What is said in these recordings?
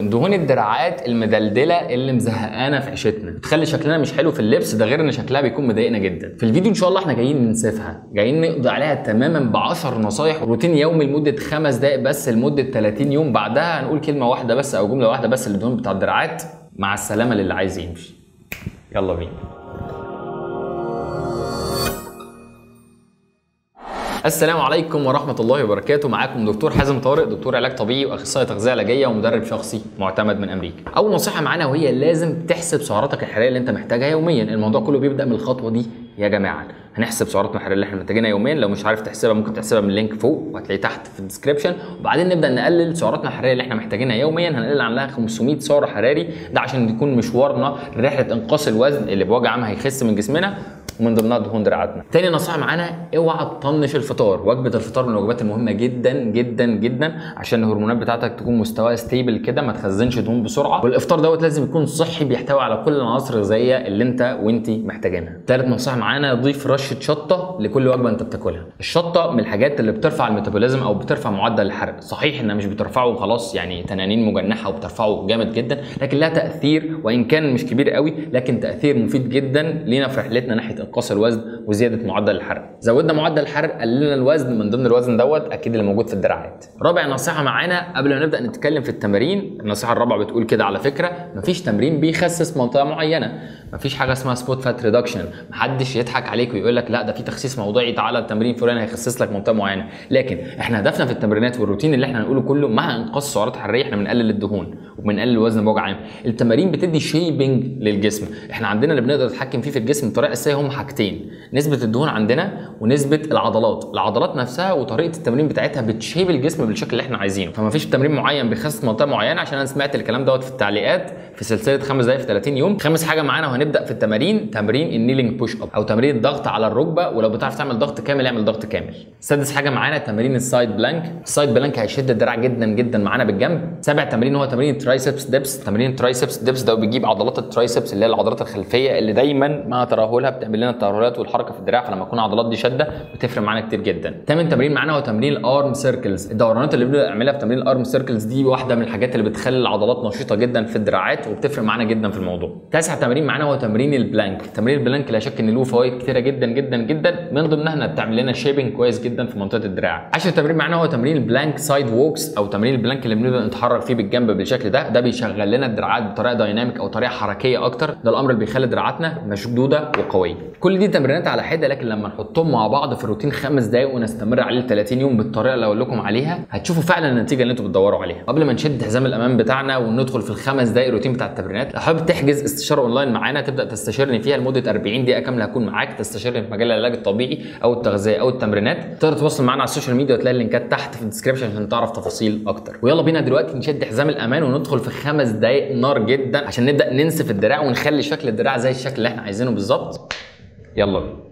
دهون الدراعات المدلدله اللي مزهقانا في عيشتنا، بتخلي شكلنا مش حلو في اللبس، ده غير ان شكلها بيكون مضايقنا جدا. في الفيديو ان شاء الله احنا جايين ننسفها، جايين نقضي عليها تماما ب 10 نصايح روتين يومي لمده 5 دقائق بس لمده 30 يوم. بعدها هنقول كلمه واحده بس او جمله واحده بس للدهون بتاع الدراعات. مع السلامه للي عايز يمشي. يلا بينا. السلام عليكم ورحمة الله وبركاته. معاكم دكتور حازم طارق، دكتور علاج طبيعي واخصائي تغذية علاجية ومدرب شخصي معتمد من امريكا. اول نصيحة معانا وهي لازم تحسب سعراتك الحرارية اللي انت محتاجها يوميا. الموضوع كله بيبدأ من الخطوة دي يا جماعة. هنحسب سعراتنا الحرارية اللي احنا محتاجينها يوميا. لو مش عارف تحسبها ممكن تحسبها من اللينك فوق وهتلاقيه تحت في الديسكربشن. وبعدين نبدأ نقلل سعراتنا الحرارية اللي احنا محتاجينها يوميا. هنقلل عنها 500 سعر حراري، ده عشان يكون مشوارنا رحلة انقاص الوزن اللي بوجه عام هيخس من جسمنا ومن ضمنها دهون دراعاتنا. تاني نصيحه معانا، اوعى تطنش الفطار. وجبه الفطار من الوجبات المهمه جدا جدا جدا عشان الهرمونات بتاعتك تكون مستواها ستيبل كده، ما تخزنش دهون بسرعه. والافطار دوت لازم يكون صحي، بيحتوي على كل العناصر الغذائيه اللي انت وانت محتاجينها. تالت نصيحه معانا، ضيف رشه شطه لكل وجبه انت بتاكلها. الشطه من الحاجات اللي بترفع الميتابوليزم او بترفع معدل الحرق. صحيح انها مش بترفعه خلاص يعني تنانين مجنحه وبترفعه جامد جدا، لكن لها تاثير وان كان مش كبير قوي، لكن تاثير مفيد جدا لينا في رحلتنا ناحيه انقاص الوزن وزياده معدل الحرق. زودنا معدل الحرق، قللنا الوزن، من ضمن الوزن دوت اكيد اللي موجود في الدراعات. رابع نصيحه معانا قبل ما نبدا نتكلم في التمارين، النصيحه الرابعه بتقول كده على فكره، مفيش تمرين بيخسس منطقه معينه. مفيش حاجه اسمها سبوت فات ريدكشن. محدش يضحك عليك ويقول لك لا ده في تخسيس موضعي، تعالى التمرين فلان هيخسس لك منطقه معينه. لكن احنا هدفنا في التمرينات والروتين اللي احنا هنقوله كله مع انقاص السعرات الحراريه احنا بنقلل الدهون وبنقلل الوزن بوجه عام. التمارين بتدي شيبنج للجسم. احنا عندنا اللي بنقدر نتحكم فيه في الجسم بطريقه اساسيه هم حاجتين، نسبه الدهون عندنا ونسبه العضلات. العضلات نفسها وطريقه التمرين بتاعتها بتشيب الجسم بالشكل اللي احنا عايزينه. فما فيش تمرين معين بيخسس منطقه معينه، عشان انا سمعت الكلام دوت في التعليقات في سلسله 5 دقائق في 30 يوم. خامس حاجه معانا وهنبدا في التمارين، تمرين النيلينج بوش اب او تمرين الضغط على الركبه، ولو بتعرف تعمل ضغط كامل اعمل ضغط كامل. سادس حاجه معانا تمرين السايد بلانك. السايد بلانك هيشد الدراع جدا جدا معانا بالجنب. سابع تمرين هو تمرين الترايسبس ديبس. تمرين الترايسبس ديبس ده بيجيب عضلات الترايسبس اللي هي العضلات الخلفيه اللي دايما مع ترهلها بتعمل لنا الترهلات والحركه في الدراع، فلما تكون العضلات دي شاده بتفرق معانا كتير جدا. تامن تمرين معانا هو تمرين الارم سيركلز. الدورانات اللي بنعملها في تمرين الارم سيركلز دي واحده من الحاجات اللي بتخلي العضلات نشيطه جدا في الدراعات وبتفرق معانا جدا في الموضوع. تاسع تمرين معانا هو تمرين البلانك. تمرين البلانك لا شك ان له فوائد كتيره جدا جدا جدا، من ضمنها انها بتعمل لنا شيبنج كويس جدا في منطقه الدراع. 10 تمرين معانا هو تمرين البلانك سايد ووكس او تمرين البلانك اللي بنبدا نتحرك فيه بالجنب بالشكل ده. ده بيشغل لنا الدراعات بطريقه دايناميك او طريقه حركيه اكتر، ده الامر اللي بيخلي دراعاتنا مشدوده وقويه. كل دي تمرينات على حده، لكن لما نحطهم مع بعض في روتين 5 دقائق ونستمر عليه 30 يوم بالطريقه اللي اقول لكم عليها، هتشوفوا فعلا النتيجه اللي انتوا بتدوروا عليها. قبل ما نشد حزام الامان بتاعنا وندخل في ال5 دقائق روتين بتاع التمرينات، لو حابب تحجز استشاره اونلاين معانا تبدا تستشيرني فيها لمده 40 دقيقه كامله، هكون معاك تستشيرني في مجال العلاج الطبيعي او التغذيه او التمرينات. تقدر تتواصل معانا على السوشيال ميديا وتلاقي اللينكات تحت في الديسكربشن عشان تعرف تفاصيل اكتر. ويلا بينا دلوقتي نشد حزام الامان وندخل في 5 دقائق نار جدا عشان نبدا ننسف الدراع ونخلي شكل الدراع زي الشكل اللي احنا عايزينه بالظبط. يلا بينا.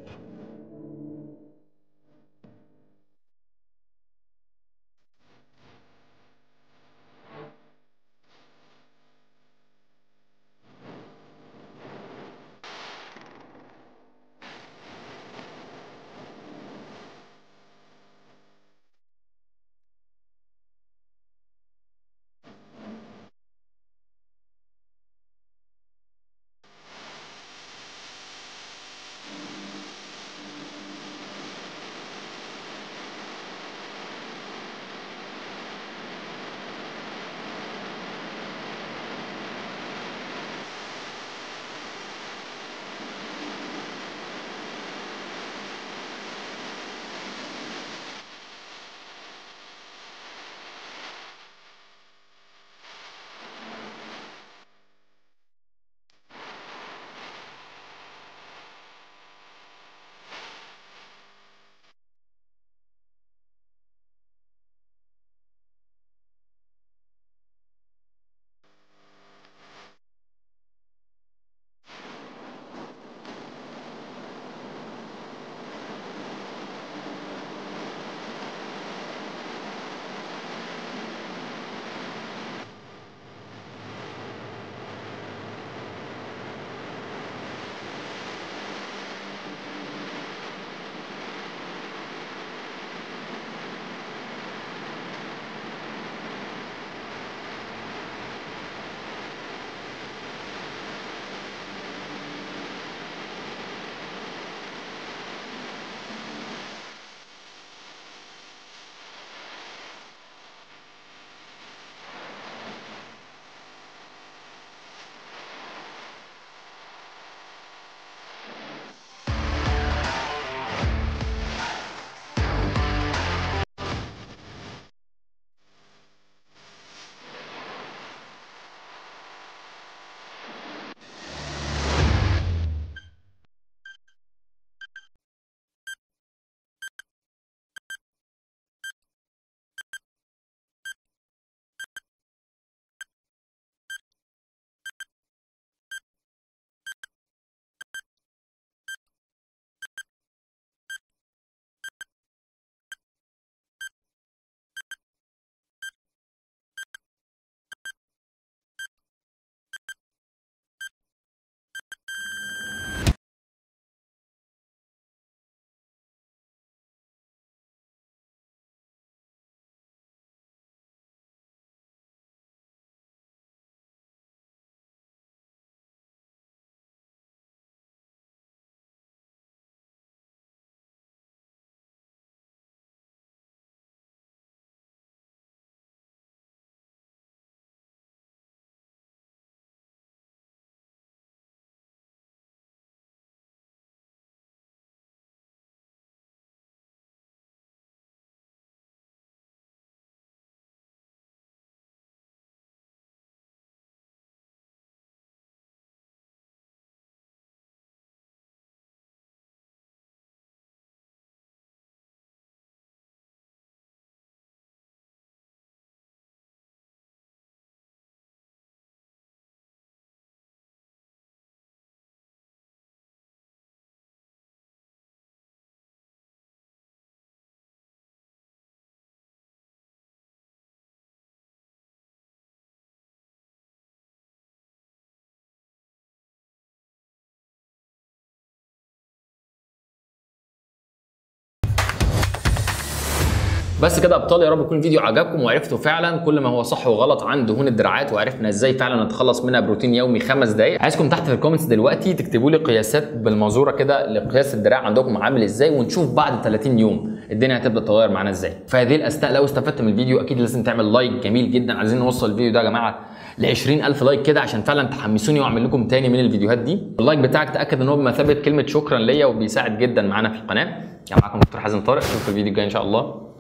بس كده يا ابطال، يا رب يكون الفيديو عجبكم وعرفتوا فعلا كل ما هو صح وغلط عن دهون الدراعات، وعرفنا ازاي فعلا نتخلص منها بروتين يومي 5 دقائق. عايزكم تحت في الكومنتس دلوقتي تكتبوا لي قياسات بالمنظوره كده لقياس الدراع عندكم عامل ازاي، ونشوف بعد 30 يوم الدنيا هتبدا تتغير معانا ازاي. فهذه الاثناء لو استفدت من الفيديو اكيد لازم تعمل لايك جميل جدا. عايزين نوصل الفيديو ده يا جماعه ل 20,000 لايك كده عشان فعلا تحمسوني واعمل لكم تاني من الفيديوهات دي. اللايك بتاعك تاكد ان هو بمثابه كلمه شكرا ليا وبيساعد جدا معانا في القناه. كان معاكم دكتور حازم طارق، اشوفكم في الفيديو الجاي ان شاء الله.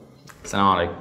السلام عليكم.